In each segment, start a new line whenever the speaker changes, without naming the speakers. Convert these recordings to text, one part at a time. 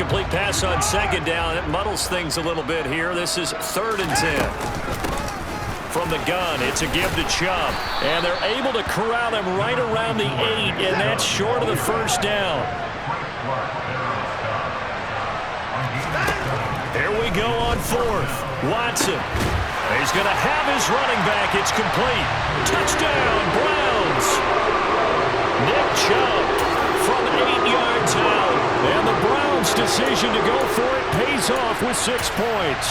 incomplete pass on second down. It muddles things a little bit here. This is 3rd and 10. From the gun, it's a give to Chubb. And they're able to corral him right around the 8, and that's short of the first down. Here we go on 4th. Watson. He's going to have his running back. It's complete. Touchdown, Browns. Nick Chubb from 8 yards out. And the Browns' decision to go for it pays off with 6 points.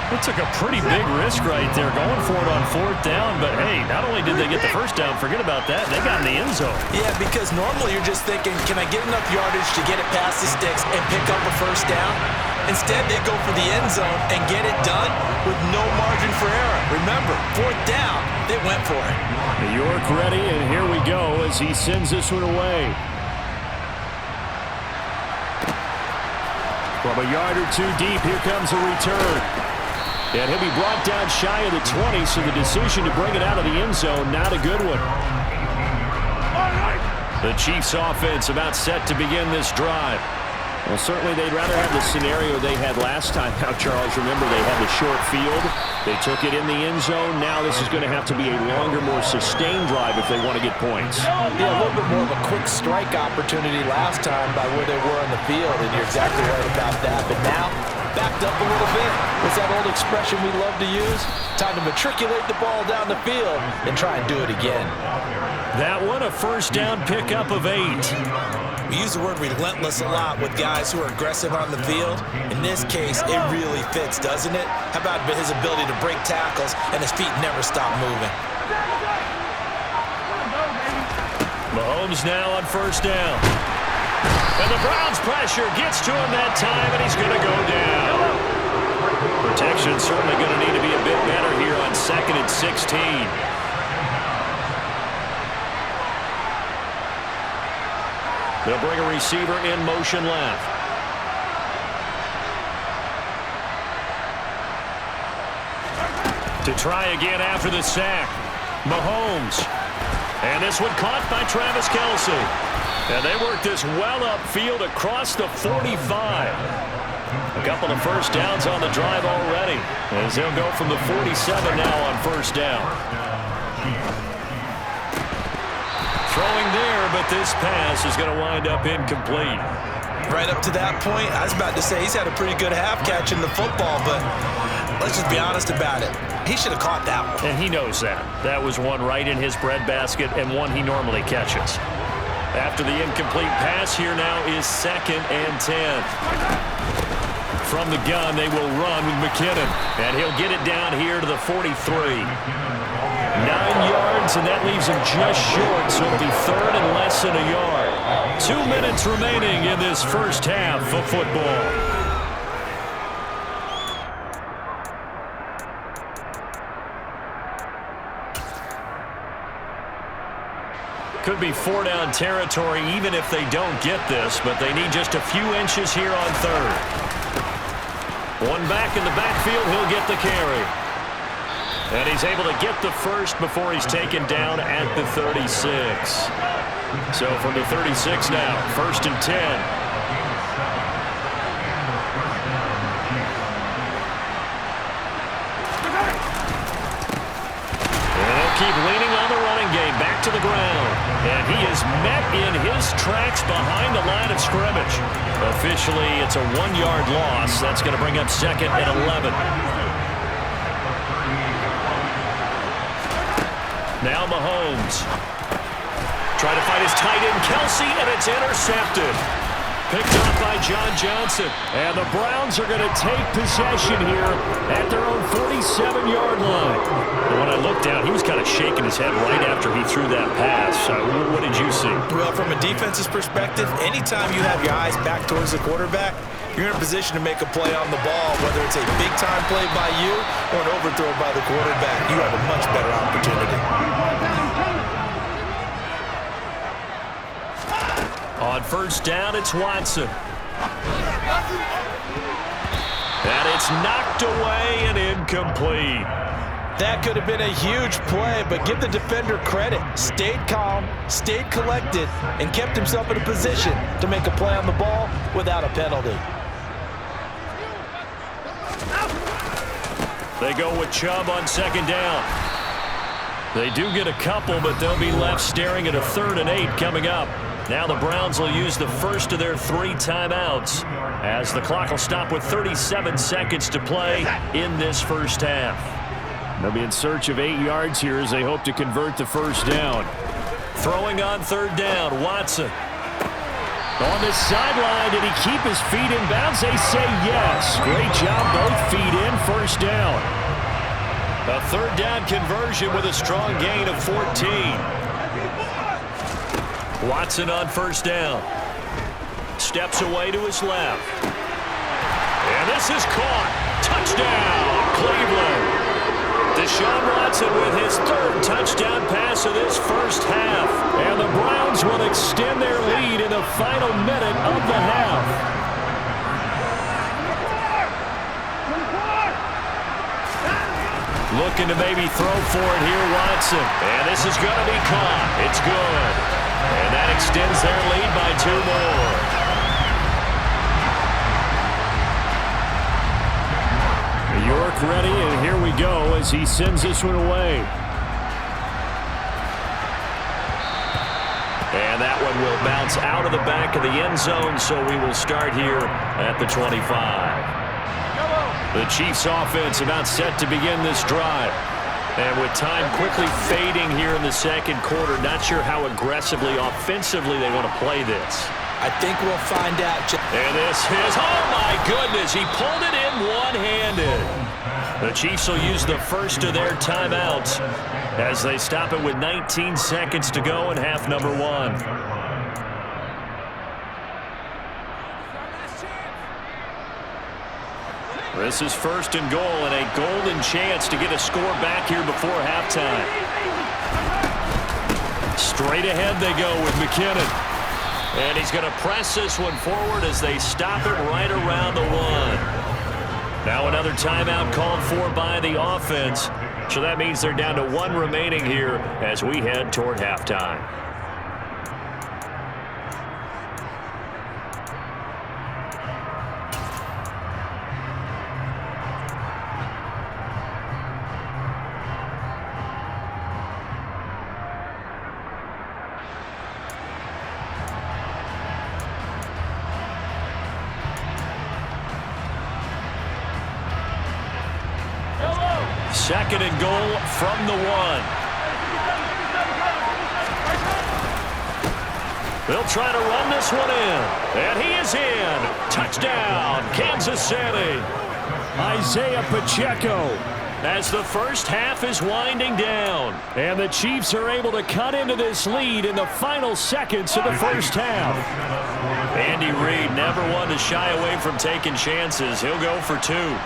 It took a pretty big risk right there going for it on 4th down. But, hey, not only did they get the first down, forget about that, they got in the end zone.
Yeah, because normally you're just thinking, can I get enough yardage to get it past the sticks and pick up a first down? Instead, they go for the end zone and get it done with no margin for error. Remember, 4th down, they went for it.
New York ready, and here we go as he sends this one away. From a yard or 2 deep, here comes a return. And he'll be brought down shy of the 20, so the decision to bring it out of the end zone, not a good one. The Chiefs offense about set to begin this drive. Well, certainly they'd rather have the scenario they had last time out, Charles. Remember, they had the short field. They took it in the end zone. Now this is going to have to be a longer, more sustained drive if they want to get points.
Yeah, a little bit more of a quick strike opportunity last time by where they were on the field, and you're exactly right about that. But now, backed up a little bit. What's that old expression we love to use? Time to matriculate the ball down the field and try and do it again.
That one, a first down pickup of 8.
We use the word relentless a lot with guys who are aggressive on the field. In this case, it really fits, doesn't it? How about his ability to break tackles and his feet never stop moving?
Mahomes now on first down. And the Browns pressure gets to him that time, and he's going to go down. Protection certainly going to need to be a bit better here on 2nd and 16. They'll bring a receiver in motion left. To try again after the sack. Mahomes. And this one caught by Travis Kelce. And they work this well upfield across the 45. A couple of first downs on the drive already, as they'll go from the 47 now on first down. Throwing there, but this pass is going to wind up incomplete.
Right up to that point, I was about to say he's had a pretty good half catching the football, but let's just be honest about it. He should have caught that one.
And he knows that. That was one right in his breadbasket and one he normally catches. After the incomplete pass, here now is 2nd and 10. From the gun, they will run with McKinnon. And he'll get it down here to the 43. 9 yards, and that leaves him just short, so it'll be 3rd and less than a yard. 2 minutes remaining in this first half of football. Could be 4-down territory even if they don't get this, but they need just a few inches here on 3rd. One back in the backfield, he'll get the carry. And he's able to get the first before he's taken down at the 36. So from the 36 now, 1st and 10. And they'll keep leaning on the running game, back to the ground. And he is met in his tracks behind the line of scrimmage. Officially, it's a 1-yard loss. That's going to bring up 2nd and 11. Now Mahomes. Trying to find his tight end, Kelce, and it's intercepted. Picked up by John Johnson. And the Browns are going to take possession here at their own 47-yard line. And when I looked down, he was kind of shaking his head right after he threw that pass. What did you see?
Well, from a defense's perspective, anytime you have your eyes back towards the quarterback, you're in a position to make a play on the ball, whether it's a big-time play by you or an overthrow by the quarterback. You have a much better opportunity.
On first down, it's Watson. And it's knocked away and incomplete.
That could have been a huge play, but give the defender credit. Stayed calm, stayed collected, and kept himself in a position to make a play on the ball without a penalty.
They go with Chubb on second down. They do get a couple, but they'll be left staring at a 3rd and 8 coming up. Now the Browns will use the first of their 3 timeouts as the clock will stop with 37 seconds to play in this first half.
They'll be in search of 8 yards here as they hope to convert the first down.
Throwing on 3rd down, Watson.
On the sideline, did he keep his feet in bounds? They say yes. Great job, both feet in, first down.
A 3rd down conversion with a strong gain of 14. Watson on first down. Steps away to his left. And this is caught. Touchdown, Cleveland. Deshaun Watson with his 3rd touchdown pass of this first half.
And the Browns will extend their lead in the final minute of the half.
Looking to maybe throw for it here, Watson. And this is going to be caught. It's good. And that extends their lead by 2 more.
York ready, and here we go as he sends this one away.
And that one will bounce out of the back of the end zone, so we will start here at the 25. The Chiefs offense about set to begin this drive. And with time quickly fading here in the second quarter, not sure how aggressively, offensively they want to play this.
I think we'll find out.
And this is, oh my goodness, he pulled it in one-handed. The Chiefs will use the first of their timeouts as they stop it with 19 seconds to go in half number 1. This is 1st and goal and a golden chance to get a score back here before halftime. Straight ahead they go with McKinnon. And he's going to press this one forward as they stop it right around the 1. Now another timeout called for by the offense. So that means they're down to 1 remaining here as we head toward halftime. Second and goal from the 1. They'll try to run this one in. And he is in. Touchdown, Kansas City.
Isaiah Pacheco.
As the first half is winding down.
And the Chiefs are able to cut into this lead in the final seconds of the first half.
Andy Reid never one to shy away from taking chances. He'll go for 2.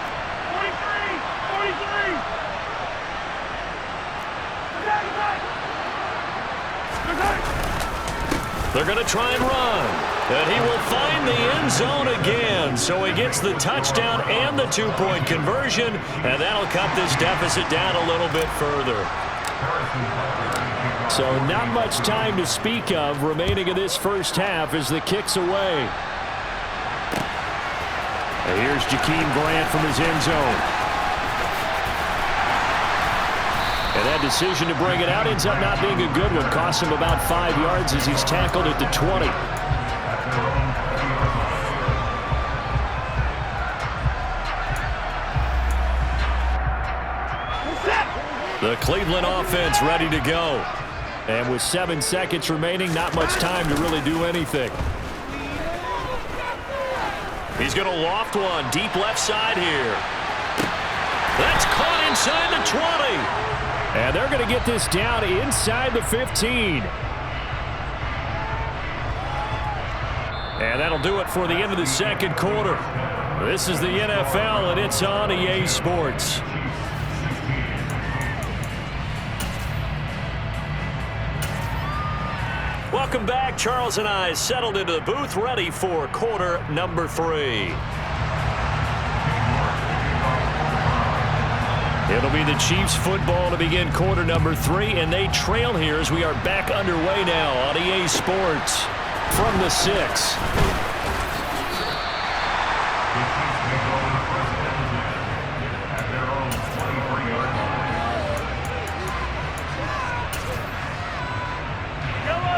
They're going to try and run. And he will find the end zone again. So he gets the touchdown and the 2-point conversion. And that'll cut this deficit down a little bit further.
So not much time to speak of remaining in this first half as the kick's away.
And here's Jakeem Grant from his end zone. And that decision to bring it out ends up not being a good one. Costs him about 5 yards as he's tackled at the 20. The Cleveland offense ready to go.
And with 7 seconds remaining, not much time to really do anything.
He's going to loft one deep left side here. That's caught inside the 20.
And they're going to get this down inside the 15. And that'll do it for the end of the second quarter. This is the NFL, and it's on EA Sports.
Welcome back. Charles and I settled into the booth, ready for quarter number 3.
It'll be the Chiefs football to begin quarter number 3, and they trail here as we are back underway now on EA Sports from the 6.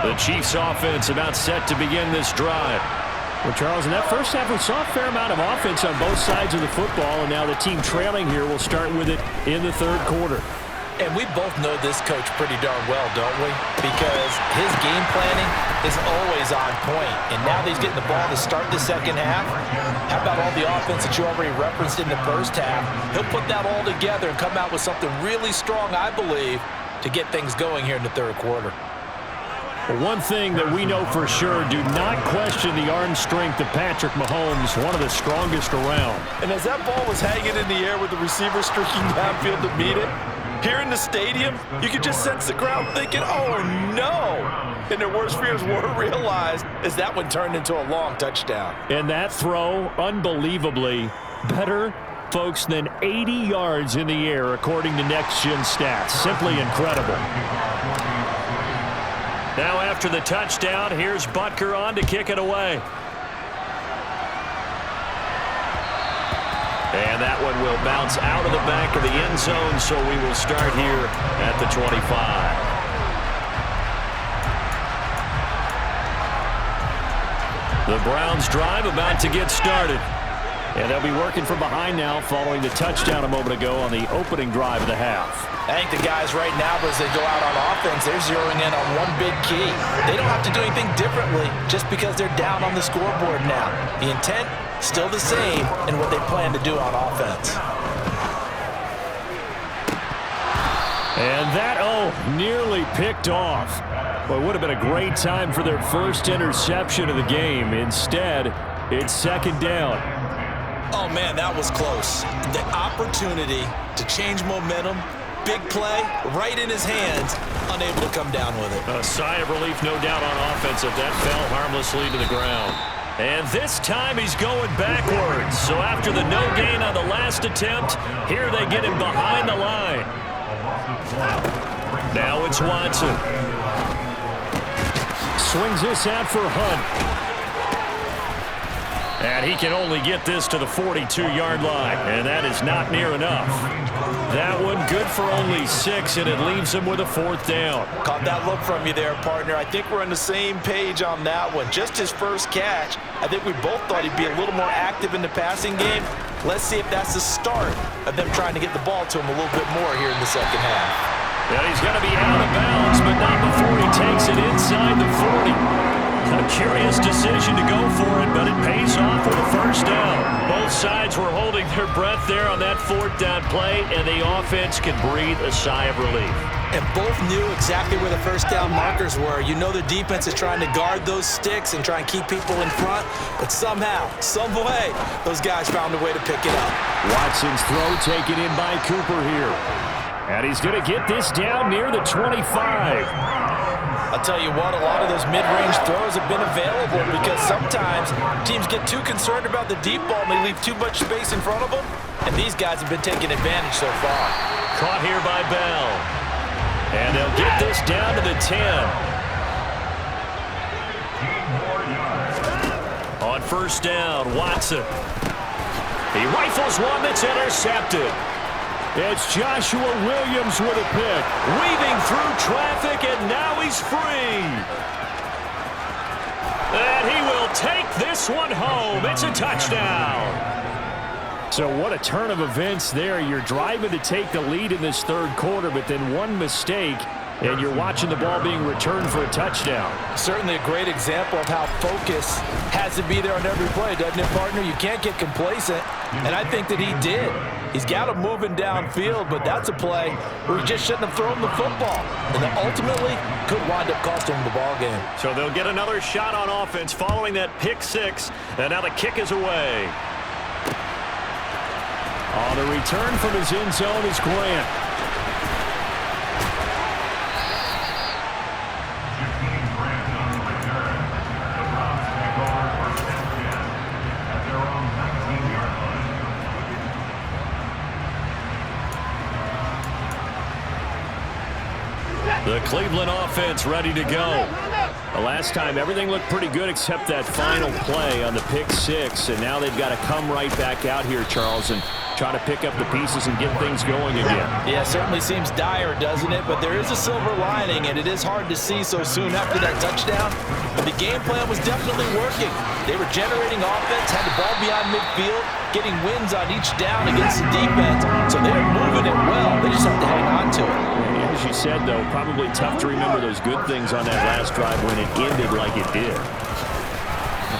The Chiefs offense about set to begin this drive. Well, Charles, in that first half, we saw a fair amount of offense on both sides of the football, and now the team trailing here will start with it in the third quarter.
And we both know this coach pretty darn well, don't we? Because his game planning is always on point. And now that he's getting the ball to start the second half, how about all the offense that you already referenced in the first half? He'll put that all together and come out with something really strong, I believe, to get things going here in the third quarter.
Well, one thing that we know for sure, do not question the arm strength of Patrick Mahomes, one of the strongest around.
And as that ball was hanging in the air with the receiver streaking downfield to meet it, here in the stadium, you could just sense the crowd thinking, oh no! And their worst fears were realized as that one turned into a long touchdown.
And that throw, unbelievably, better, folks, than 80 yards in the air, according to Next Gen Stats. Simply incredible. Now after the touchdown, here's Butker on to kick it away. And that one will bounce out of the back of the end zone, so we will start here at the 25. The Browns drive about to get started. And they'll be working from behind now following the touchdown a moment ago on the opening drive of the half.
I think the guys right now, as they go out on offense, they're zeroing in on one big key. They don't have to do anything differently just because they're down on the scoreboard now. The intent, still the same in what they plan to do on offense.
And that, nearly picked off. Well, it would have been a great time for their first interception of the game. Instead, it's second down.
Oh, man, that was close. The opportunity to change momentum, big play, right in his hands, unable to come down with it.
A sigh of relief, no doubt, on offense if that fell harmlessly to the ground. And this time he's going backwards. So after the no gain on the last attempt, here they get him behind the line. Now it's Watson. Swings this out for Hunt. And he can only get this to the 42-yard line, and that is not near enough. That one good for only 6, and it leaves him with a fourth down.
Caught that look from you there, partner. I think we're on the same page on that one. Just his first catch. I think we both thought he'd be a little more active in the passing game. Let's see if that's the start of them trying to get the ball to him a little bit more here in the second half.
Yeah, he's going to be out of bounds, but not before he takes it inside the 40. A curious decision to go for it, but it pays off with a first down. Both sides were holding their breath there on that fourth down play, and the offense can breathe a sigh of relief.
And both knew exactly where the first down markers were. You know the defense is trying to guard those sticks and try and keep people in front, but somehow, some way, those guys found a way to pick it up.
Watson's throw taken in by Cooper here. And he's going to get this down near the 25.
I'll tell you what, a lot of those mid-range throws have been available because sometimes teams get too concerned about the deep ball and they leave too much space in front of them, and these guys have been taking advantage so far.
Caught here by Bell. And they'll get this down to the 10. On first down, Watson. He rifles one that's intercepted. It's Joshua Williams with a pick. Weaving through traffic, and now he's free. And he will take this one home. It's a touchdown. So what a turn of events there. You're driving to take the lead in this third quarter, but then one mistake, and you're watching the ball being returned for a touchdown.
Certainly a great example of how focus has to be there on every play, doesn't it, partner? You can't get complacent, and I think that he did. He's got him moving downfield, but that's a play where he just shouldn't have thrown the football, and that ultimately could wind up costing him the ball game.
So they'll get another shot on offense following that pick six, and now the kick is away. On the return from his end zone is Grant.
The Cleveland offense ready to go.
The last time, everything looked pretty good except that final play on the pick six, and now they've got to come right back out here, Charles, and try to pick up the pieces and get things going again.
Yeah, it certainly seems dire, doesn't it? But there is a silver lining, and it is hard to see so soon after that touchdown. But the game plan was definitely working. They were generating offense, had the ball beyond midfield, getting wins on each down against the defense. So they were moving it well. They just have to hang on to it.
As you said, though, probably tough to remember those good things on that last drive when it ended like it did.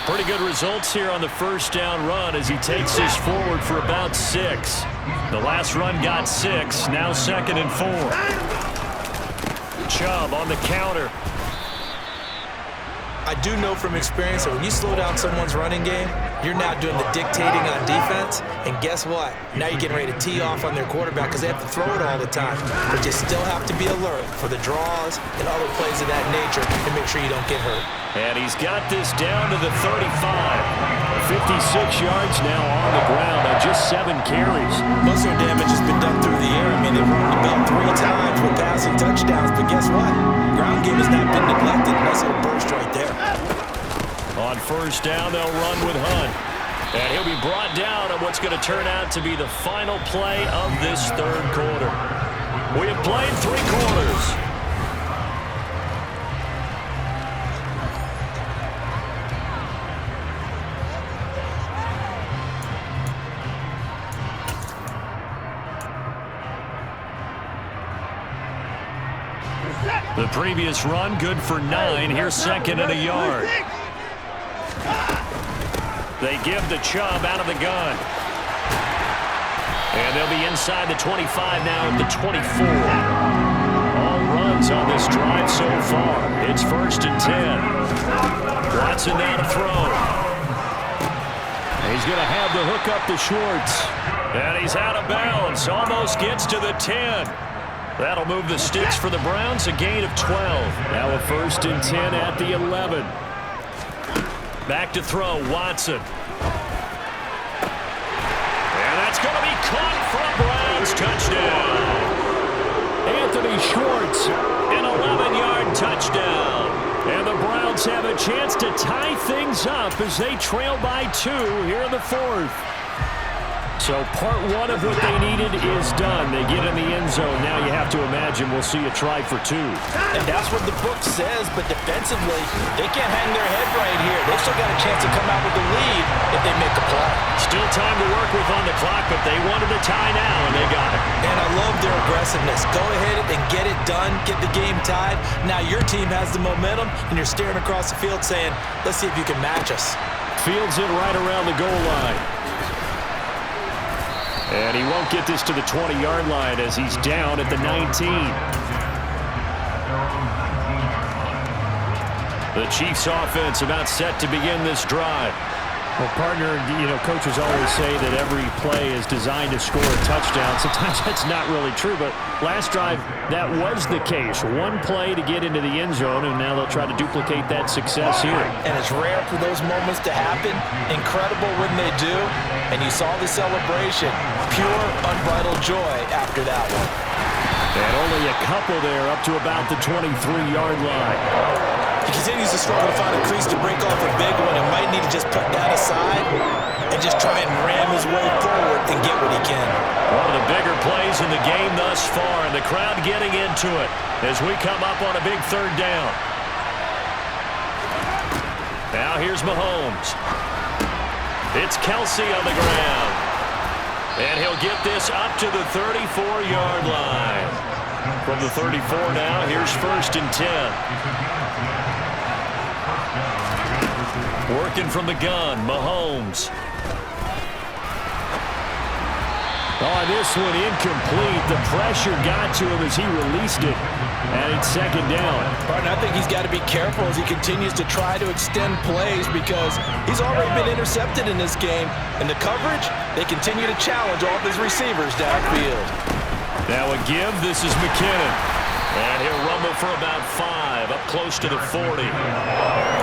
Pretty good results here on the first down run as he takes this forward for about 6. The last run got 6, now 2nd and 4. Chubb on the counter.
I do know from experience that when you slow down someone's running game, you're now doing the dictating on defense. And guess what? Now you're getting ready to tee off on their quarterback because they have to throw it all the time. But you still have to be alert for the draws and other plays of that nature to make sure you don't get hurt.
And he's got this down to the 35. 56 yards now on the ground on just 7 carries.
Most of their damage has been done through the air. I mean, they've run the ball 3 times with passing touchdowns. But guess what? Ground game has not been neglected. Nice little burst right there.
On first down, they'll run with Hunt. And he'll be brought down on what's going to turn out to be the final play of this third quarter. We have played 3 quarters. The previous run, good for 9. Here's 2nd and a yard. They give the Chubb out of the gun. And they'll be inside the 25 now at the 24. All runs on this drive so far. It's 1st and 10. Watson now to throw. He's going to have the hook up to Schwartz. And he's out of bounds. Almost gets to the 10. That'll move the sticks for the Browns, a gain of 12. Now a 1st and 10 at the 11. Back to throw, Watson. And that's going to be caught for a Browns touchdown. Anthony Schwartz, an 11-yard touchdown. And the Browns have a chance to tie things up as they trail by 2 here in the 4th. So part 1 of what they needed is done. They get in the end zone. Now you have to imagine we'll see a try for 2.
And that's what the book says, but defensively, they can't hang their head right here. They've still got a chance to come out with the lead if they make a play.
Still time to work with on the clock, but they wanted a tie now, and they got it.
And I love their aggressiveness. Go ahead and get it done, get the game tied. Now your team has the momentum, and you're staring across the field saying, let's see if you can match us.
Fields it right around the goal line. And he won't get this to the 20-yard line as he's down at the 19. The Chiefs offense about set to begin this drive.
Well, partner, you know, coaches always say that every play is designed to score a touchdown. Sometimes that's not really true, but last drive, that was the case. 1 play to get into the end zone, and now they'll try to duplicate that success here.
And it's rare for those moments to happen. Incredible when they do. And you saw the celebration. Pure, unbridled joy after that one.
And only a couple there up to about the 23-yard line.
He continues to struggle to find a crease to break off a big one and might need to just put that aside and just try and ram his way forward and get what he can.
One of the bigger plays in the game thus far, and the crowd getting into it as we come up on a big 3rd down. Now here's Mahomes. It's Kelsey on the ground. And he'll get this up to the 34-yard line. From the 34 now, here's 1st and 10. Working from the gun, Mahomes. Oh, this one incomplete. The pressure got to him as he released it. And it's 2nd down.
Partner, I think he's got to be careful as he continues to try to extend plays because he's already been intercepted in this game. And the coverage, they continue to challenge all of his receivers downfield.
Now a give. This is McKinnon. And he'll rumble for about 5, up close to the 40.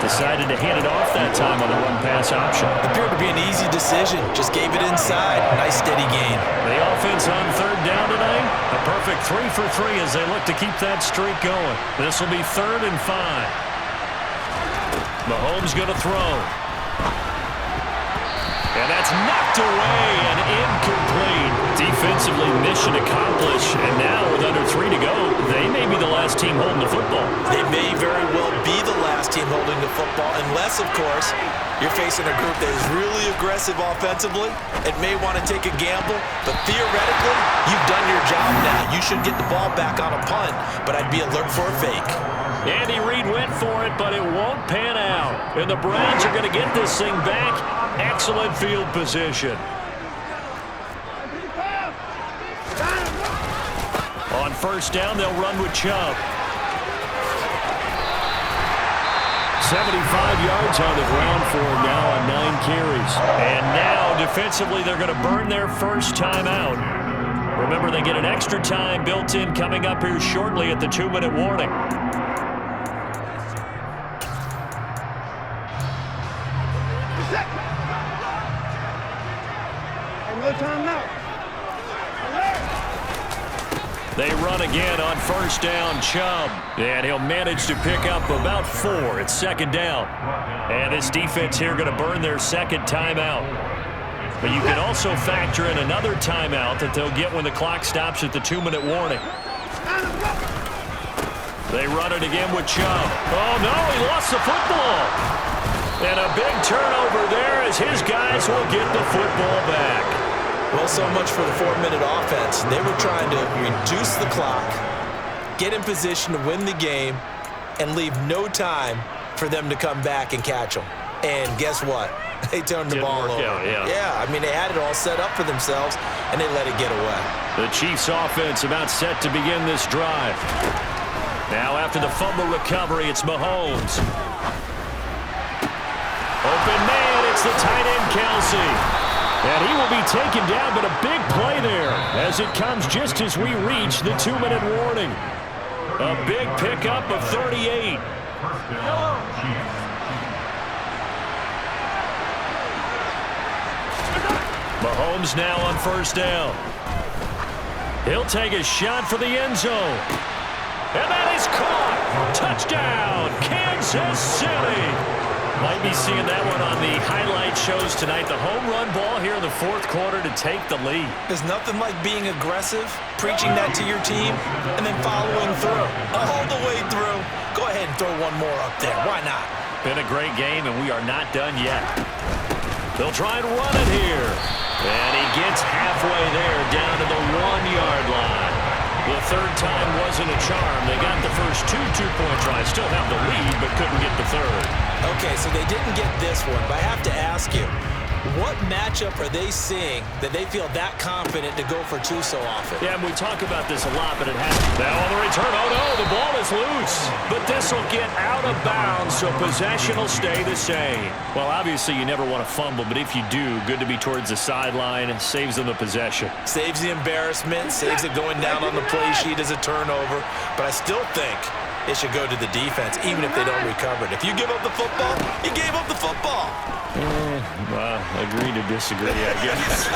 Decided to hand it off that time on the run-pass option.
Appeared to be an easy decision. Just gave it inside. Nice steady gain.
The offense on third down tonight. A perfect 3 for 3 as they look to keep that streak going. This will be 3rd and 5. Mahomes going to throw. And that's knocked away and incomplete. Defensively, mission accomplished. And now with under 3 to go, they may be the last team holding the football.
They may very well be the last team holding the football, unless, of course, you're facing a group that is really aggressive offensively and may want to take a gamble. But theoretically, you've done your job now. You should get the ball back on a punt, but I'd be alert for a fake.
Andy Reid went for it, but it won't pan out. And the Browns are going to get this thing back. Excellent field position. On first down, they'll run with Chubb. 75 yards on the ground for him now on 9 carries. And now, defensively, they're going to burn their first time out. Remember, they get an extra time built in coming up here shortly at the 2-minute warning. They run again on first down, Chubb. And he'll manage to pick up about 4. It's 2nd down. And this defense here going to burn their second timeout. But you can also factor in another timeout that they'll get when the clock stops at the 2-minute warning. They run it again with Chubb. Oh, no, he lost the football. And a big turnover there as his guys will get the football back.
Well, so much for the 4-minute offense. They were trying to reduce the clock, get in position to win the game, and leave no time for them to come back and catch them. And guess what? They turned the ball over. Yeah, I mean, they had it all set up for themselves, and they let it get away.
The Chiefs' offense about set to begin this drive. Now, after the fumble recovery, it's Mahomes. Open man, it's the tight end, Kelsey. And he will be taken down, but a big play there as it comes just as we reach the 2-minute warning. A big pickup of 38. Mahomes now on first down. He'll take a shot for the end zone. And that is caught. Touchdown, Kansas City. Might be seeing that one on the highlight shows tonight. The home run ball here in the 4th quarter to take the lead.
There's nothing like being aggressive, preaching that to your team, and then following through. All the way through. Go ahead and throw one more up there. Why not?
Been a great game, and we are not done yet. They'll try and run it here. And he gets halfway there down to the 1-yard line. The 3rd time wasn't a charm. They got the first 2 two-point tries. Still have the lead, but couldn't get the 3rd.
Okay, so they didn't get this one, but I have to ask you, what matchup are they seeing that they feel that confident to go for 2 so often?
Yeah, and we talk about this a lot, but it has. Now on the return, oh no, the ball is loose. But this will get out of bounds, so possession will stay the same. Well, obviously you never want to fumble, but if you do, good to be towards the sideline. Saves them the possession.
Saves the embarrassment, saves it going down on the play sheet as a turnover. But I still think it should go to the defense, even if they don't recover it. If you give up the football, you gave up the football.
Well, agree to disagree, I guess.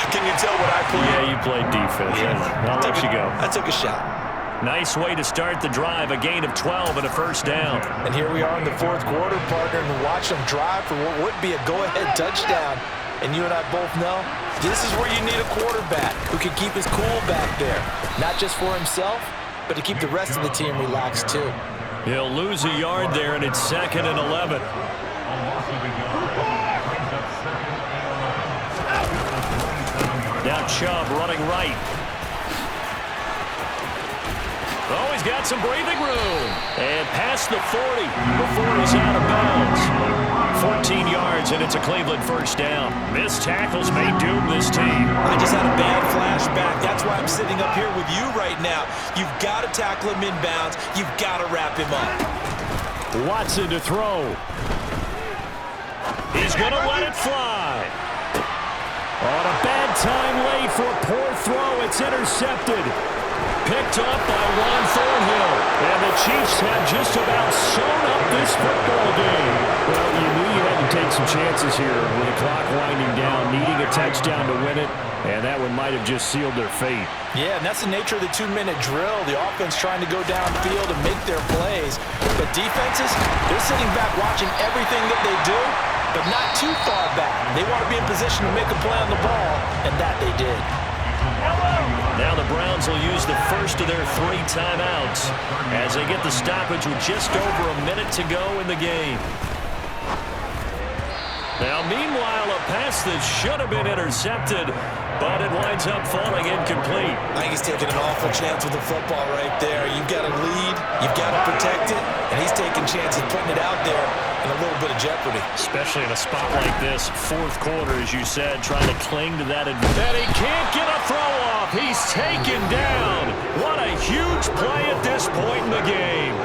Can you tell what I played?
Yeah, you played defense. Yeah. I'll let you go.
I took a shot.
Nice way to start the drive. A gain of 12 and a first down.
And here we are in the 4th quarter, partner, and watch them drive for what would be a go-ahead touchdown. And you and I both know this is where you need a quarterback who can keep his cool back there. Not just for himself, but to keep the rest of the team relaxed too.
He'll lose a yard there, and it's 2nd and 11. Now Chubb running right. Oh, he's got some breathing room. And past the 40 before he's out of bounds. 14 yards, and it's a Cleveland first down. Missed tackles may doom this team.
I just had a bad flashback. That's why I'm sitting up here with you right now. You've got to tackle him inbounds. You've got to wrap him up.
Watson to throw. He's going to let it fly. On a bad time late for a poor throw. It's intercepted.
picked up by Juan Thornhill. And the Chiefs have just about sewn up this football game. Well, you knew you had to take some chances here with the clock winding down, needing a touchdown to win it, and that one might have just sealed their fate.
Yeah, and that's the nature of the 2-minute drill. The offense trying to go downfield and make their plays. But defenses, they're sitting back watching everything that they do, but not too far back. They want to be in position to make a play on the ball, and that they did.
Now the Browns will use the first of their 3 timeouts as they get the stoppage with just over a minute to go in the game. Now, meanwhile, a pass that should have been intercepted, but it winds up falling incomplete.
I think he's taking an awful chance with the football right there. You've got to lead, you've got to protect it, and he's taking chances putting it out there in a little bit of jeopardy.
Especially in a spot like this, fourth quarter, as you said, trying to cling to that advantage. And he can't get a throw off. He's taken down. What a huge play at this point in the game.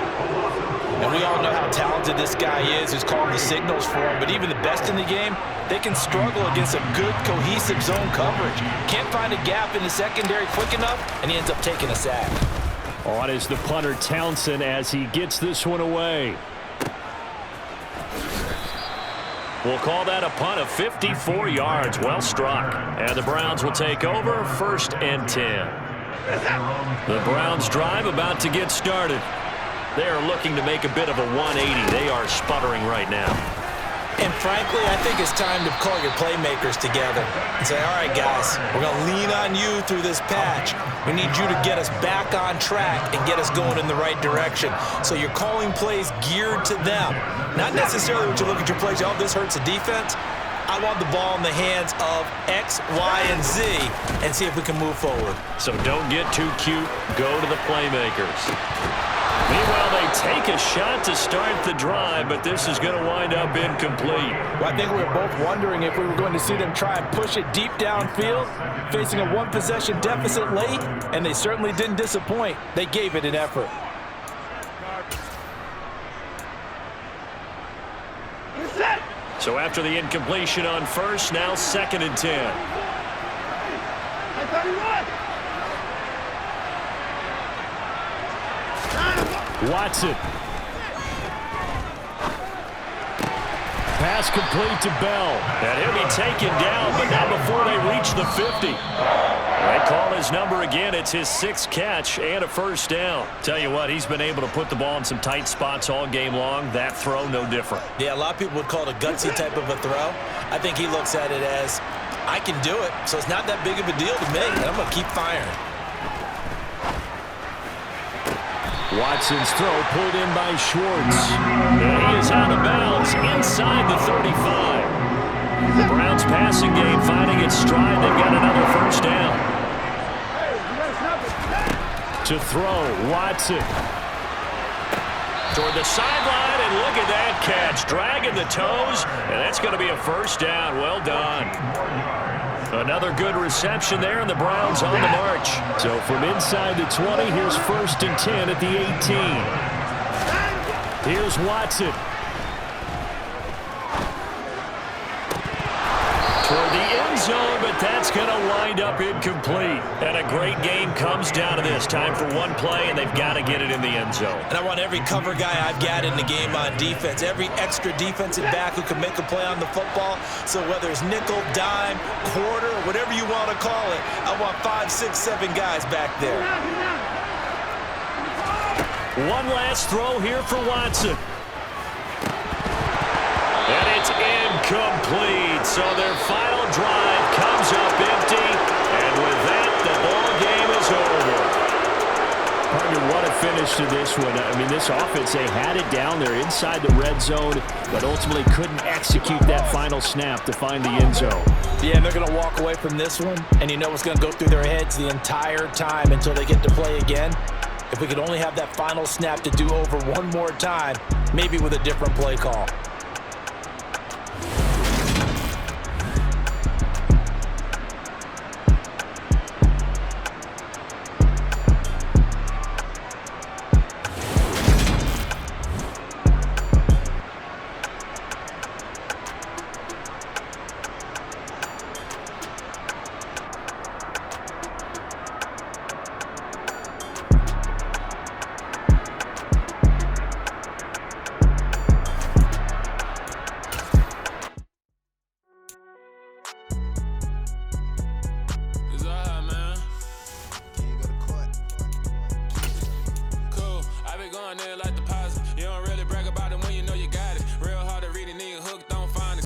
And we all know how talented this guy is who's calling the signals for him, but even the best in the game, they can struggle against a good, cohesive zone coverage. Can't find a gap in the secondary quick enough, and he ends up taking a sack.
On is the punter Townsend as he gets this one away. We'll call that a punt of 54 yards. Well struck. And the Browns will take over 1st and 10. The Browns drive about to get started. They are looking to make a bit of a 180. They are sputtering right now.
And frankly, I think it's time to call your playmakers together and say, all right, guys, we're going to lean on you through this patch. We need you to get us back on track and get us going in the right direction. So you're calling plays geared to them. Not necessarily when you look at your plays, oh, this hurts the defense. I want the ball in the hands of X, Y, and Z and see if we can move forward.
So don't get too cute. Go to the playmakers. Meanwhile, they take a shot to start the drive, but this is going to wind up incomplete.
Well, I think we were both wondering if we were going to see them try and push it deep downfield, facing a one-possession deficit late, and they certainly didn't disappoint. They gave it an effort.
So after the incompletion on first, now 2nd and 10. Watson. Pass complete to Bell. And he'll be taken down, but not before they reach the 50. They call his number again. It's his 6th catch and a 1st down. Tell you what, he's been able to put the ball in some tight spots all game long. That throw, no different.
Yeah, a lot of people would call it a gutsy type of a throw. I think he looks at it as, I can do it, so it's not that big of a deal to me, and I'm going to keep firing.
Watson's throw pulled in by Schwartz. And he is out of bounds inside the 35. The Browns passing game finding its stride. They've got another 1st down. To throw, Watson. Toward the sideline, and look at that catch. Dragging the toes, and that's going to be a 1st down. Well done. Another good reception there, and the Browns on the march. So from inside the 20, here's 1st and 10 at the 18. Here's Watson. Toward the end zone, but that's going to wind up incomplete. And a great game comes down to this. Time for one play, and they've got to get it in the end zone.
And I want every cover guy I've got in the game on defense, every extra defensive back who can make a play on the football. So whether it's nickel, dime, quarter, whatever you want to call it, I want 5, 6, 7 guys back there.
One last throw here for Watson. And it's incomplete. So their final drive comes up empty. And with that, the ball game is over. Partner, what a finish to this one. I mean, this offense, they had it down there inside the red zone, but ultimately couldn't execute that final snap to find the end zone.
Yeah, and they're going to walk away from this one, and you know what's going to go through their heads the entire time until they get to play again. If we could only have that final snap to do over one more time, maybe with a different play call.